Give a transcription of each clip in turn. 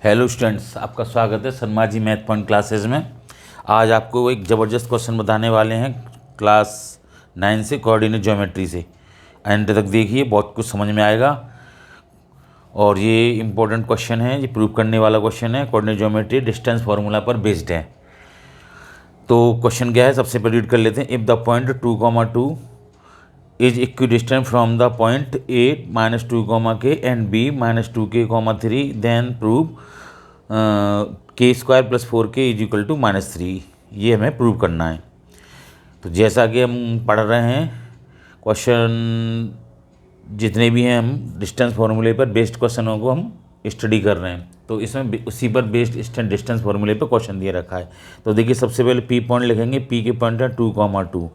Hello students, आपका स्वागत है Sharma ji math point classes में। आज आपको एक ज़बरदस्त क्वेश्चन बताने वाले हैं क्लास 9 से, कोऑर्डिनेट ज्योमेट्री से। एंड तक देखिए, बहुत कुछ समझ में आएगा। और ये इम्पोर्टेंट क्वेश्चन है, ये प्रूव करने वाला क्वेश्चन है। कोऑर्डिनेट ज्योमेट्री डिस्टेंस फार्मूला पर बेस्ड है। तो क्वेश्चन क्या है, सबसे पहले रीड कर लेते हैं। If the point 2, 2 is equidistant from the point A -2, k and B -2k, 3, then prove k² + 4k is equal to -3। ये हमें प्रूव करना है। तो जैसा कि हम पढ़ रहे हैं, क्वेश्चन जितने भी हैं हम डिस्टेंस फार्मूले पर बेस्ड क्वेश्चनों को हम स्टडी कर रहे हैं। तो इसमें उसी पर बेस्ड डिस्टेंस फार्मूले पर क्वेश्चन दिया रखा है। तो देखिए, सबसे पहले पी पॉइंट लिखेंगे। पी के पॉइंट है 2, 2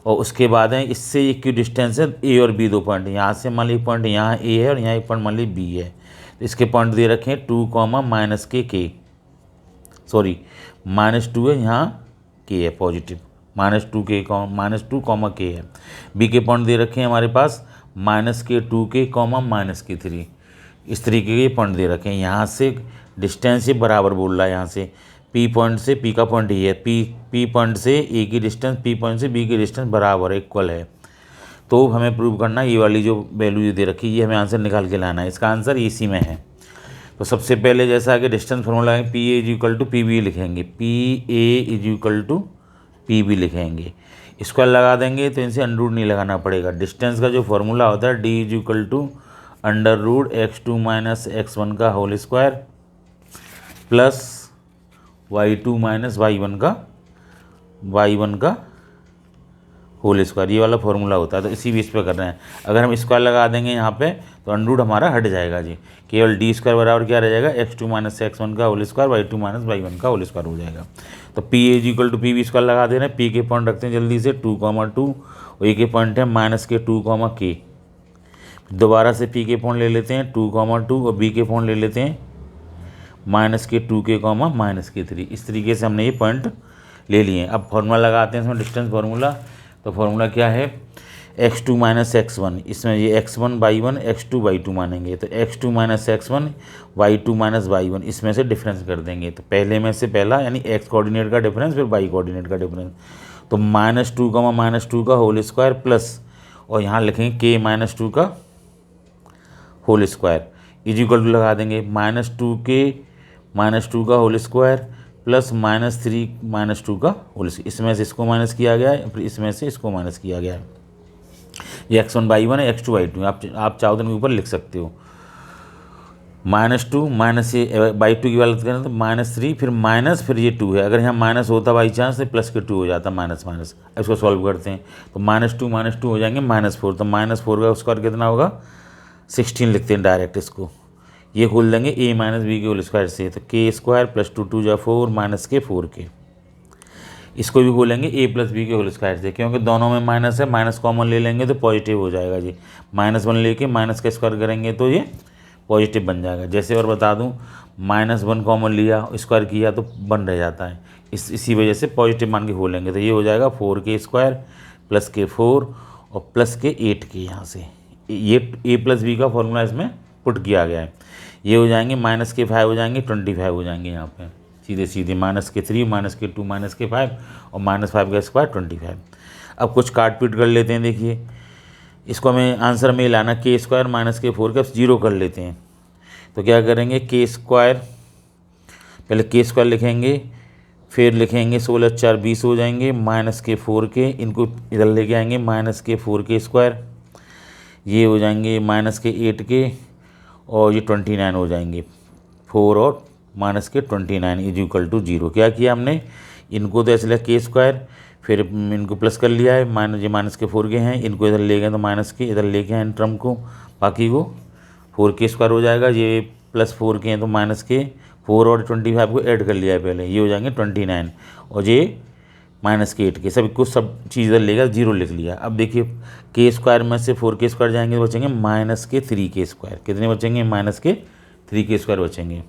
और उसके बाद है इससे इक्वी डिस्टेंस है ए और बी, 2 पॉइंट। यहाँ से मान लीजिए पॉइंट यहाँ ए है और यहाँ एक पॉइंट मान लीजिए बी है। तो इसके पॉइंट दे रखे हैं 2, -k, सॉरी -2 है, यहाँ के है पॉजिटिव, -2k, -2, k है। बी के पॉइंट दे रखे हैं हमारे पास -k2k, -k3। इस तरीके के पॉइंट दे रखे हैं। यहाँ से डिस्टेंस ये बराबर बोल रहा है। यहाँ से पी पॉइंट से, पी का पॉइंट ये है, पी पॉइंट से ए की डिस्टेंस पी पॉइंट से बी की डिस्टेंस बराबर है, इक्वल है। तो हमें प्रूव करना, ये वाली जो वैल्यू दे रखी है ये हमें आंसर निकाल के लाना है। इसका आंसर इसी में है। तो सबसे पहले जैसा कि डिस्टेंस फॉर्मूला है, P A is equal to P B लिखेंगे। P A is equal to P B लिखेंगे। स्क्वायर लगा देंगे तो इनसे अंडर रूट नहीं लगाना पड़ेगा। डिस्टेंस का जो फॉर्मूला होता है D is equal to √x2 - x1 का whole square plus y2 - y1 का होल स्क्वायर। ये वाला फॉर्मूला होता है। तो इसी बेस पे कर रहे हैं। अगर हम स्क्वायर लगा देंगे यहाँ पे तो अंडर रूट हमारा हट जाएगा जी। केवल d² बराबर क्या रह जाएगा, x2 - x1 का होल स्क्वायर, y2 - y1 का होल स्क्वायर हो जाएगा। तो p is equal to P B square लगा दे रहे हैं। p के पॉइंट रखते हैं जल्दी से 2, 2 और a के पॉइंट है -k2, k। दोबारा से p के पॉइंट ले लेते हैं 2, 2 और b के पॉइंट ले लेते हैं -k2k, -k3। इस तरीके से हमने ये पॉइंट ले लिए। अब फॉर्मूला लगाते हैं इसमें, डिस्टेंस फार्मूला। तो फार्मूला क्या है, x2 - x1, इसमें ये x1 y1 x2 y2 मानेंगे। तो x2 - x1 y2 - y1, इसमें से डिफरेंस कर देंगे। तो पहले में से पहला यानी x कोऑर्डिनेट का डिफरेंस, फिर y कोऑर्डिनेट का डिफरेंस। तो -2, -2 का होल स्क्वायर प्लस, और यहाँ लिखेंगे k -2 का whole square is equal to लगा देंगे -2k -2 का होल स्क्वायर प्लस -3 -2 का होल स्क्वायर। इसमें से इसको माइनस किया गया है, फिर इसमें से इसको माइनस किया गया है। ये x1 y1 है, x2 y2। आप चाहो तो इनके ऊपर लिख सकते हो। -2 -2 की बात करें तो -3, फिर माइनस, फिर ये 2 है। अगर यहाँ माइनस होता बाई चांस तो प्लस के 2 हो जाता, माइनस माइनस। इसको सॉल्व करते हैं तो -2 हो जाएंगे -4। तो -4 का स्क्वायर कितना होगा, 16 लिखते हैं डायरेक्ट इसको। ये खोल देंगे a - b के होल स्क्वायर से। तो k² + 2, 2 = 4 -k 4k। इसको भी खोलेंगे a + b के होल स्क्वायर से, क्योंकि दोनों में माइनस है। माइनस कॉमन ले लेंगे तो पॉजिटिव हो जाएगा जी। -1 लेके माइनस का स्क्वायर करेंगे तो ये पॉजिटिव बन जाएगा। जैसे और बता दूं, -1 कॉमन लिया, स्क्वायर किया तो 1 रह जाता है। इसी वजह से पॉजिटिव मान के खोलेंगे। तो ये हो जाएगा 4k² + k 4 और प्लस के 8k। यहाँ से ये a + b का फॉर्मूला इसमें पुट किया गया है। ये हो जाएंगे -k5 हो जाएंगे, 25 हो जाएंगे यहाँ पे सीधे सीधे। -k3 -k2 -k5 और -5 का स्क्वायर 25। अब कुछ काट पीट कर लेते हैं। देखिए, इसको हमें आंसर में लाना, k² - k 4 का 0 कर लेते हैं। तो क्या करेंगे, k², पहले k² लिखेंगे, फिर लिखेंगे 16 × 4 = 20 हो जाएंगे, -k 4k, इनको इधर लेके आएंगे -k 4k², ये हो जाएंगे -k 8k और ये 29 हो जाएंगे। 4 और -k 29 इज इक्वल टू 0। क्या किया हमने, इनको तो ऐसे लिखा k², फिर इनको प्लस कर लिया है, -k 4k हैं, इनको इधर ले गए तो -k इधर लेके आए इन टर्म को, बाकी को 4k² हो जाएगा। ये +4k हैं तो -k 4 और 25 को ऐड कर लिया है पहले, ये हो जाएंगे 29 और ये -k 8k। सब चीज़ इधर लेगा, 0 लिख लिया। अब देखिए, k² में से 4k² जाएंगे तो बचेंगे -k 3k²। कितने बचेंगे, -k 3k² बचेंगे।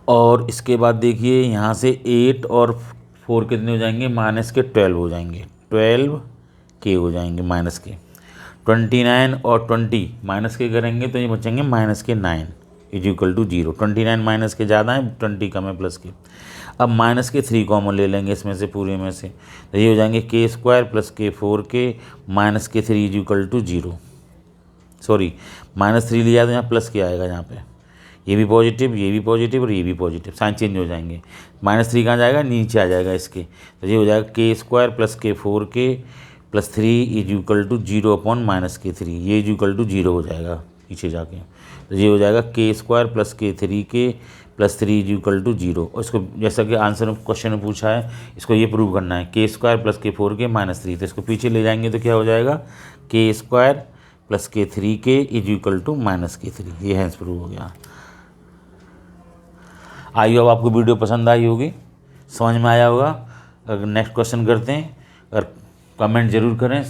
और इसके बाद देखिए, यहाँ से 8 और 4 कितने हो जाएंगे, -k 12 हो जाएंगे, 12k हो जाएंगे -k। 29 और 20 -k करेंगे तो ये बचेंगे -k 9। Is equal to 0। 29 minus के ज़्यादा है, 20 कम है प्लस के। अब माइनस के 3 कॉमन ले लेंगे इसमें से, पूरे में से, तो ये हो जाएंगे k² प्लस k4k माइनस के 3 इज इक्वल टू 0। सॉरी, -3 लिया तो यहाँ प्लस के आएगा, यहाँ पे ये भी पॉजिटिव, ये भी पॉजिटिव और ये भी पॉजिटिव, साइन चेंज हो जाएंगे। -3 कहाँ जाएगा, नीचे आ जाएगा इसके, तो ये हो जाएगा k² plus k4k plus 3 is equal to 0 upon -k3, ये इज इक्वल टू 0 हो जाएगा पीछे जाके। तो ये हो जाएगा k² plus k3k plus 3 is equal to 0। और इसको जैसा कि आंसर क्वेश्चन में पूछा है, इसको ये प्रूव करना है, k² प्लस k4k माइनस 3, तो इसको पीछे ले जाएंगे तो क्या हो जाएगा, k² plus k3k is equal to -k3। ये है प्रूव हो गया। आई होप आपको वीडियो पसंद आई होगी, समझ में आया होगा। अगर नेक्स्ट क्वेश्चन करते हैं, अगर कमेंट ज़रूर करें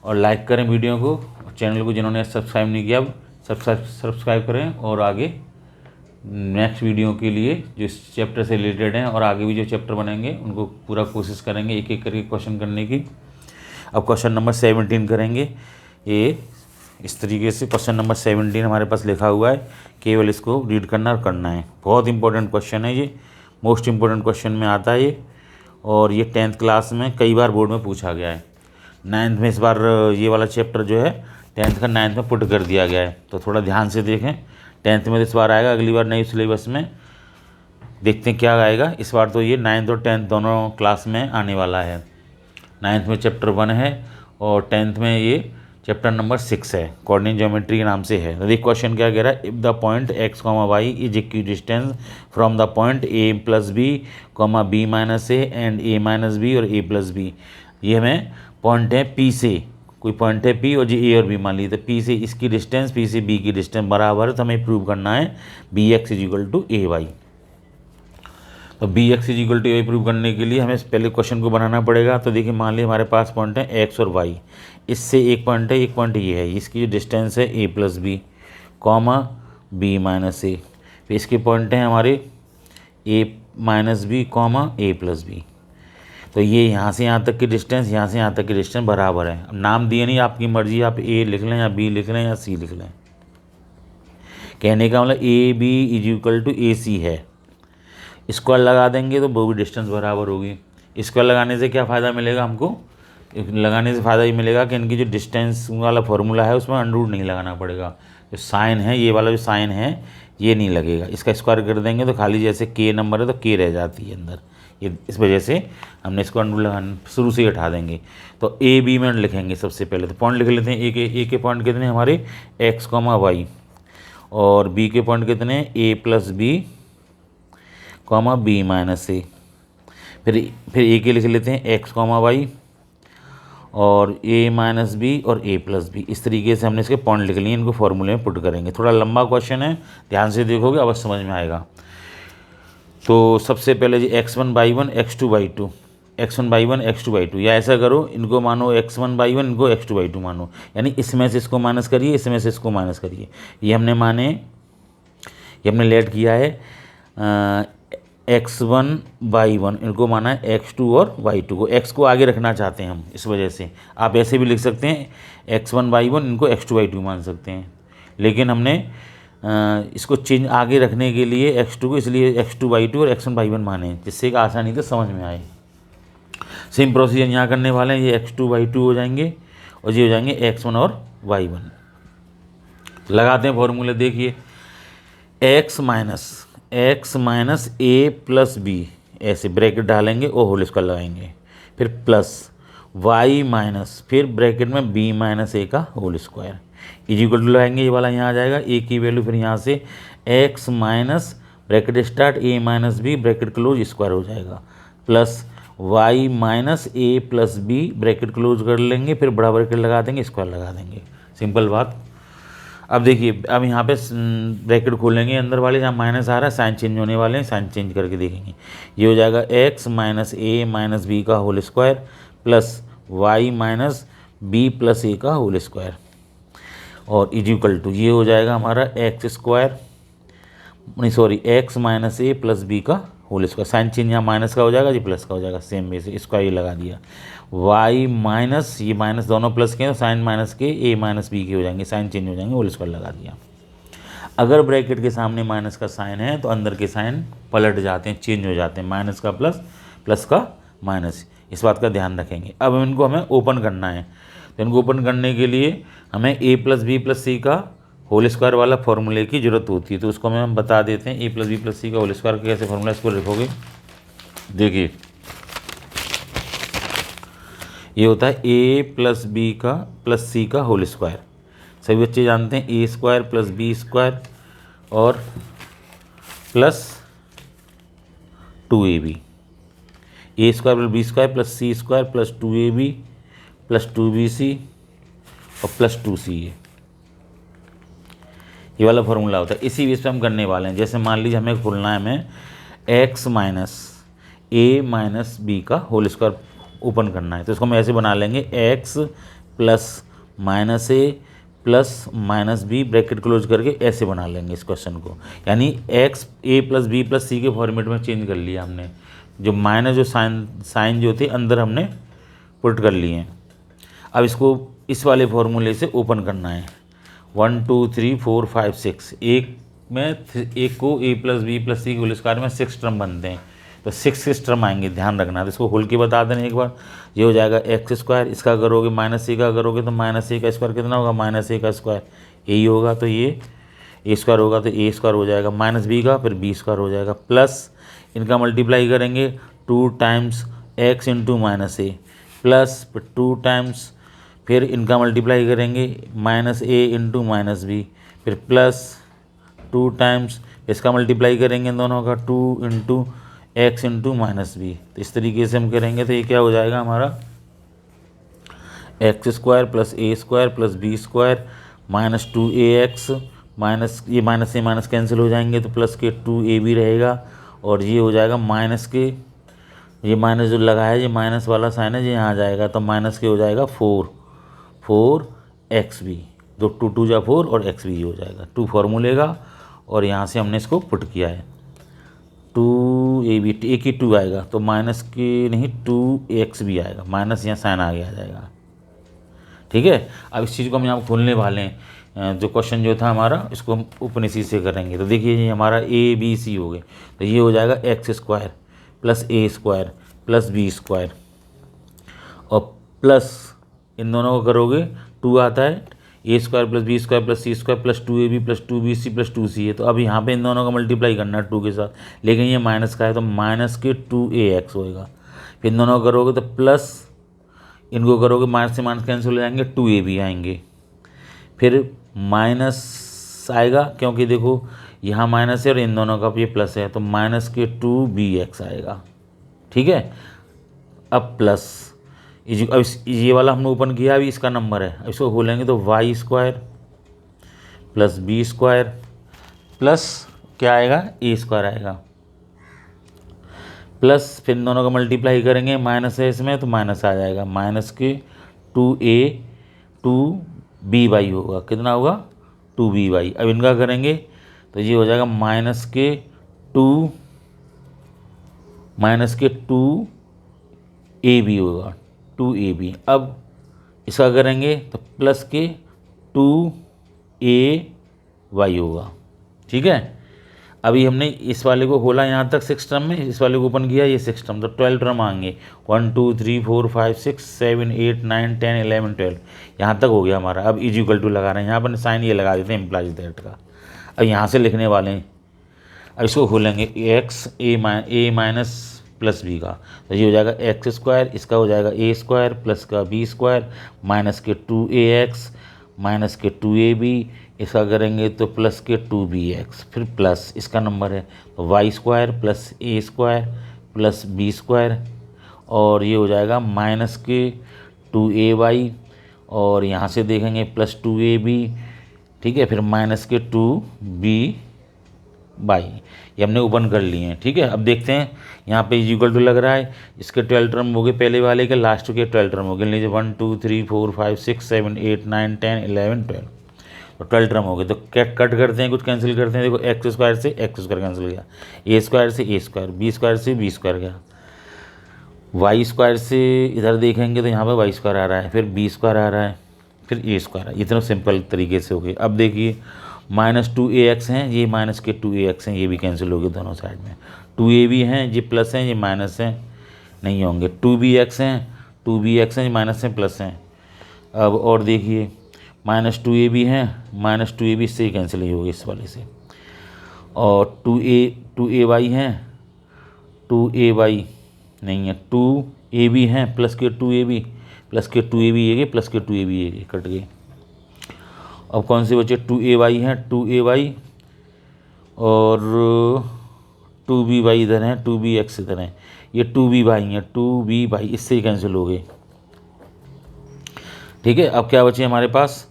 और लाइक करें वीडियो को, चैनल को जिन्होंने सब्सक्राइब नहीं किया सब्सक्राइब करें, और आगे नेक्स्ट वीडियो के लिए जो इस चैप्टर से रिलेटेड हैं और आगे भी जो चैप्टर बनेंगे उनको पूरा कोशिश करेंगे एक एक करके क्वेश्चन करने की। अब क्वेश्चन नंबर 17 करेंगे। ये इस तरीके से क्वेश्चन नंबर 17 हमारे पास लिखा हुआ है, केवल इसको रीड करना और करना है। बहुत इंपॉर्टेंट क्वेश्चन है ये, मोस्ट इंपॉर्टेंट क्वेश्चन में आता है ये, और ये 10th क्लास में कई बार बोर्ड में पूछा गया है। 9th में इस बार ये वाला चैप्टर जो है 10th का 9th में पुट कर दिया गया है, तो थोड़ा ध्यान से देखें। 10th में तो इस बार आएगा, अगली बार नई सिलेबस में देखते हैं क्या आएगा। इस बार तो ये 9th और 10th दोनों क्लास में आने वाला है। 9th में चैप्टर 1 है और 10th में ये चैप्टर नंबर 6 है, कोऑर्डिनेट ज्योमेट्री के नाम से है। तो देखिए क्वेश्चन क्या कह रहा है, if the point x, y is equidistance from the point a plus B, b minus A and a minus B और a प्लस बी। ये हमें पॉइंट है P से, कोई पॉइंट है P और जी a और b मान लीजिए, तो P से इसकी डिस्टेंस, P से B की डिस्टेंस बराबर है, तो हमें प्रूव करना है bx is equal to ay। तो bx is equal to A prove करने के लिए हमें पहले क्वेश्चन को बनाना पड़ेगा। तो देखिए मान लीजिए हमारे पास पॉइंट है x और y, इससे एक पॉइंट है, एक पॉइंट ये है, इसकी जो डिस्टेंस है a plus B comma b minus A, फिर इसके पॉइंट हैं हमारे a minus B comma a plus B. तो ये यहाँ से यहाँ तक की डिस्टेंस, यहाँ से यहाँ तक की डिस्टेंस बराबर है। अब नाम दिए नहीं, आपकी मर्जी, आप a लिख लें या b लिख लें या c लिख लें। कहने का मतलब a b is equal to A C है। स्क्वायर लगा देंगे तो वो भी डिस्टेंस बराबर होगी। स्क्वायर लगाने से क्या फ़ायदा मिलेगा हमको, लगाने से फ़ायदा ये मिलेगा कि इनकी जो डिस्टेंस वाला फॉर्मूला है उसमें अंडर नहीं लगाना पड़ेगा। जो साइन है, ये वाला जो साइन है ये नहीं लगेगा, इसका स्क्वायर कर देंगे तो खाली जैसे के नंबर है तो के रह जाती है अंदर, ये इस वजह से हमने इसको अंडर लगाना शुरू से ही हटा देंगे। तो ए बी में लिखेंगे सबसे पहले, तो पॉइंट लिख लेते हैं। ए के पॉइंट कितने हमारे x, y, और बी के पॉइंट कितने a plus B comma b minus A. फिर ए के लिख लेते हैं x, y, और a माइनस बी और a प्लस बी। इस तरीके से हमने इसके पॉइंट लिख लिए, इनको फॉर्मूले में पुट करेंगे। थोड़ा लंबा क्वेश्चन है, ध्यान से देखोगे अवश्य समझ में आएगा। तो सबसे पहले जी x1 y1 x2 y2, x1 y1 x2 y2, या ऐसा करो, इनको मानो x1 y1, इनको x2 y2 मानो, यानी इसमें से इसको माइनस करिए, इसमें से इसको माइनस करिए। ये हमने लेट किया है x1 y1, इनको माना है x2 और y2 को, x को आगे रखना चाहते हैं हम, इस वजह से आप ऐसे भी लिख सकते हैं x1 y1, इनको x2 y2 मान सकते हैं। लेकिन हमने इसको चेंज आगे रखने के लिए x2 को, इसलिए x2 y2 और x1 y1 माने, जिससे एक आसानी से समझ में आए। सेम प्रोसीजर यहाँ करने वाले हैं, ये x2 y2 हो जाएंगे और ये हो जाएंगे x1 और y1। लगाते हैं फॉर्मूले, देखिए x minus A plus B, ऐसे ब्रैकेट डालेंगे और होल स्क्वायर लगाएंगे, फिर प्लस y माइनस, फिर ब्रैकेट में b माइनस ए का whole square is equal to लगाएंगे, ये वाला यहाँ आ जाएगा a की वैल्यू, फिर यहाँ से x minus bracket start a minus B bracket close square हो जाएगा, plus y minus A plus B bracket close कर लेंगे, फिर बड़ा ब्रैकेट लगा देंगे, स्क्वायर लगा देंगे, सिंपल बात। अब देखिए, अब यहाँ पे ब्रैकेट खोलेंगे, अंदर वाले जहाँ माइनस आ रहा है साइन चेंज होने वाले हैं, साइन चेंज करके देखेंगे। ये हो जाएगा x minus A minus B का whole square plus y minus B plus A का होल स्क्वायर, और इज इक्वल टू ये हो जाएगा हमारा x minus A plus B का होल स्क्वायर, साइन चेंज यहाँ माइनस का हो जाएगा, जी प्लस का हो जाएगा, सेम वे से स्क्वायर ये लगा दिया। y माइनस, ये माइनस दोनों प्लस के हैं तो साइन माइनस के a माइनस बी के हो जाएंगे, साइन चेंज हो जाएंगे, होल स्क्वायर लगा दिया। अगर ब्रैकेट के सामने माइनस का साइन है तो अंदर के साइन पलट जाते हैं, चेंज हो जाते हैं, माइनस का प्लस, प्लस का माइनस, इस बात का ध्यान रखेंगे। अब इनको हमें ओपन करना है, तो इनको ओपन करने के लिए हमें a plus B plus C का होल स्क्वायर वाला फॉर्मूले की ज़रूरत होती है। तो उसको हम बता देते हैं, a plus B plus C का होल स्क्वायर कैसे फॉर्मूला, इसको लिखोगे, देखिए ये होता है a प्लस बी का प्लस सी का होल स्क्वायर। सभी बच्चे जानते हैं A square plus B square और plus 2ab, A square plus B square plus C square plus 2ab plus 2bc और प्लस 2ca, ये वाला फॉर्मूला होता है। इसी बेस पे हम करने वाले हैं। जैसे मान लीजिए हमें खोलना है, हमें x minus A minus B का होल स्क्वायर ओपन करना है, तो इसको हम ऐसे बना लेंगे, x plus minus A plus minus B bracket close करके ऐसे बना लेंगे इस क्वेश्चन को। यानी x a plus B plus C के फॉर्मेट में चेंज कर लिया हमने, जो माइनस जो साइन जो थे अंदर हमने पुट कर लिए हैं। अब इसको इस वाले फॉर्मूले से ओपन करना है, 1 2 3 4 5 6, एक को a plus B plus C के होल स्क्वायर में 6 टर्म बनते हैं, तो 6 टर्म आएंगे, ध्यान रखना। तो इसको खोल के बता देना एक बार, ये हो जाएगा एक्स स्क्वायर, इसका करोगे माइनस ए का करोगे तो माइनस ए का स्क्वायर कितना होगा, माइनस ए का स्क्वायर, यही होगा, तो ये ए स्क्वायर होगा तो ए स्क्वायर हो जाएगा, माइनस बी का फिर बी स्क्वायर हो जाएगा, प्लस इनका मल्टीप्लाई करेंगे 2 times X into minus A, plus 2 times फिर इनका मल्टीप्लाई करेंगे minus A into minus B, फिर प्लस 2 टाइम्स इसका मल्टीप्लाई करेंगे इन दोनों का 2 into X into minus B. तो इस तरीके से हम करेंगे तो ये क्या हो जाएगा हमारा, X square plus A square plus B square minus 2ax minus ये माइनस से माइनस कैंसिल हो जाएंगे तो प्लस के 2ab रहेगा, और ये हो जाएगा माइनस के, ये माइनस जो लगा है ये माइनस वाला साइन है ये यहाँ आ जाएगा, तो माइनस के हो जाएगा 4xb, तो 2 2 जा 4 और xb हो जाएगा 2 फॉर्मूले का, और यहाँ से हमने इसको पुट किया है 2ab, एक ही 2 आएगा तो माइनस के नहीं 2xb आएगा, माइनस यहाँ साइन आगे आ जाएगा, ठीक है। अब इस चीज़ को हम यहाँ खोलने वाले हैं, जो क्वेश्चन जो था हमारा इसको हम ओपन इसी से करेंगे। तो देखिए ये हमारा a b c हो गए, तो ये हो जाएगा X square plus A square plus B square और प्लस इन दोनों को करोगे 2 आता है, A square plus B square plus C square plus 2ab plus 2bc plus 2c है, तो अब यहाँ पे इन दोनों का मल्टीप्लाई करना है 2 के साथ, लेकिन ये माइनस का है तो माइनस के 2ax होएगा, फिर इन दोनों को करोगे तो प्लस इनको करोगे माइनस से माइनस कैंसिल हो जाएंगे 2ab आएंगे, फिर माइनस आएगा क्योंकि देखो यहाँ माइनस है और इन दोनों का ये प्लस है, तो माइनस के 2bx आएगा, ठीक है। अब प्लस अब ये वाला हमने ओपन किया, अभी इसका नंबर है, अब इसको खोलेंगे तो Y square plus B square plus क्या आएगा ए स्क्वायर आएगा, प्लस फिर दोनों का मल्टीप्लाई करेंगे, माइनस है इसमें तो माइनस आ जाएगा, माइनस के 2a 2by होगा, कितना होगा 2by। अब इनका करेंगे तो ये हो जाएगा माइनस के 2ab होगा 2ab। अब इसका करेंगे तो प्लस के 2ay होगा, ठीक है। अभी हमने इस वाले को खोला यहाँ तक 6 टर्म में, इस वाले को ओपन किया ये 6 टर्म, तो 12 टर्म आएंगे 1 2 3 4 5 6 7 8 9 10 11 12, यहाँ तक हो गया हमारा। अब इज इक्वल टू लगा रहे हैं, यहाँ पर साइन ये लगा देते हैं इम्प्लाइज दैट का। अब यहाँ से लिखने वाले हैं, अब इसको खोलेंगे एक्स ए माइनस प्लस बी का, तो ये हो जाएगा एक्स स्क्वायर, इसका हो जाएगा ए स्क्वायर प्लस का बी स्क्वायर माइनस के 2ax माइनस के 2ab, इसका करेंगे तो प्लस के 2bx, फिर प्लस इसका नंबर है तो Y square plus A square plus B square, और ये हो जाएगा माइनस के 2ay, और यहाँ से देखेंगे प्लस 2ab, ठीक है, फिर माइनस के 2b बाई, ये हमने ओपन कर लिए हैं, ठीक है। अब देखते हैं यहाँ पे इक्वल टू लग रहा है, इसके 12 टर्म हो गए पहले वाले के, लास्ट के 12 टर्म हो गए, लीजिए 1 2 3 4 5 6 7 8 9 10 11 12, तो 12 टर्म हो गए। तो कट करते हैं, कुछ कैंसिल करते हैं, देखो एक्स स्क्वायर से एक्स स्क्वायर कैंसिल गया, ए स्क्वायर से ए स्क्वायर, बी स्क्वायर से बी स्क्वायर गया, वाई स्क्वायर से इधर देखेंगे तो यहाँ पर वाई स्क्वायर आ रहा है, फिर बी स्क्वायर आ रहा है, फिर ए स्क्वायर, इतना सिंपल तरीके से हो गए। अब देखिए -2ax हैं, ये माइनस के 2ax हैं, ये भी कैंसिल हो गए दोनों साइड में। 2ab हैं, ये प्लस हैं, ये माइनस हैं, नहीं होंगे। 2bx हैं, 2bx हैं, ये माइनस हैं प्लस हैं। अब और देखिए -2ab हैं, -2ab इससे ही कैंसिल ही होगी इस वाले से। और 2ay हैं, 2ay नहीं है, 2ab हैं प्लस के 2ab, प्लस के 2ab ये प्लस के 2ab ये कट गए। अब कौन से बचे? 2ay हैं, 2ay और 2by इधर हैं, 2bx इधर हैं, ये 2by हैं, 2by इससे ही कैंसिल हो गए। ठीक है, अब क्या बचे हमारे पास?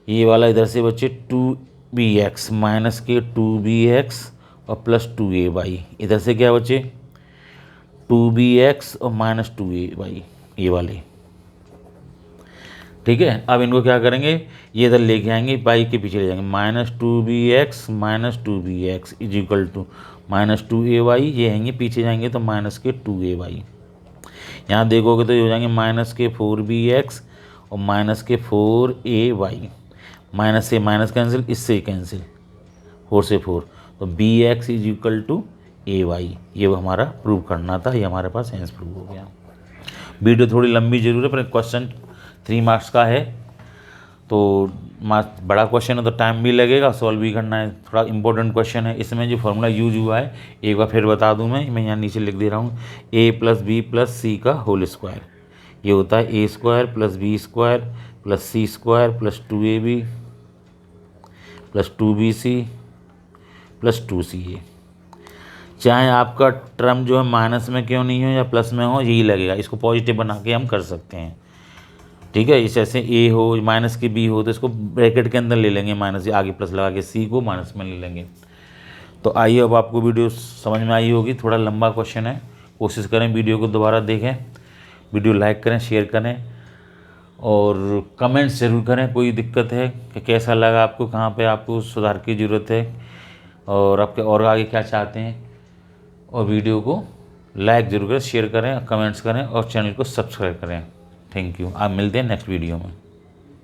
ये वाला इधर से बचे 2bx माइनस के 2bx और प्लस 2ay। इधर से क्या बचे? 2bx और माइनस 2ay, ये वाले। ठीक है, अब इनको क्या करेंगे? ये इधर लेके आएंगे, बाई के पीछे ले जाएंगे। -2bx minus 2bx is equal to -2ay, ये आएंगे पीछे जाएंगे तो माइनस के 2ay। यहाँ देखोगे तो ये हो जाएंगे माइनस के 4bx और माइनस के 4ay। माइनस से माइनस कैंसिल, इससे कैंसिल, 4 से 4, तो bx is equal to ay। ये हमारा प्रूव करना था, ये हमारे पास आंसर प्रूव हो गया। वीडियो थोड़ी लंबी जरूर है, पर क्वेश्चन 3 मार्क्स का है, तो बड़ा क्वेश्चन है तो टाइम भी लगेगा, सॉल्व भी करना है, थोड़ा इंपॉर्टेंट क्वेश्चन है। इसमें जो फॉर्मूला यूज हुआ है एक बार फिर बता दूं मैं यहाँ नीचे लिख दे रहा हूँ, a + b + c का होल स्क्वायर, ये होता है a² + b² + c² + 2ab + 2bc + 2ca। चाहे आपका टर्म जो है माइनस में क्यों नहीं हो या प्लस में हो, यही लगेगा, इसको पॉजिटिव बना के हम कर सकते हैं। ठीक है, इस ऐसे a हो माइनस के b हो तो इसको ब्रैकेट के अंदर ले लेंगे, माइनस आगे प्लस लगा के c को माइनस में ले लेंगे। तो आइए, अब आपको वीडियो समझ में आई होगी, थोड़ा लंबा क्वेश्चन है, कोशिश करें वीडियो को दोबारा देखें, वीडियो लाइक करें, शेयर करें और कमेंट्स ज़रूर करें। कोई दिक्कत है कि कैसा लगा आपको, कहाँ पे आपको सुधार की ज़रूरत है और आपके और आगे क्या चाहते हैं, और वीडियो को लाइक ज़रूर करें, शेयर करें, कमेंट्स करें और चैनल को सब्सक्राइब करें। Thank you. आप मिलते हैं नेक्स्ट वीडियो में।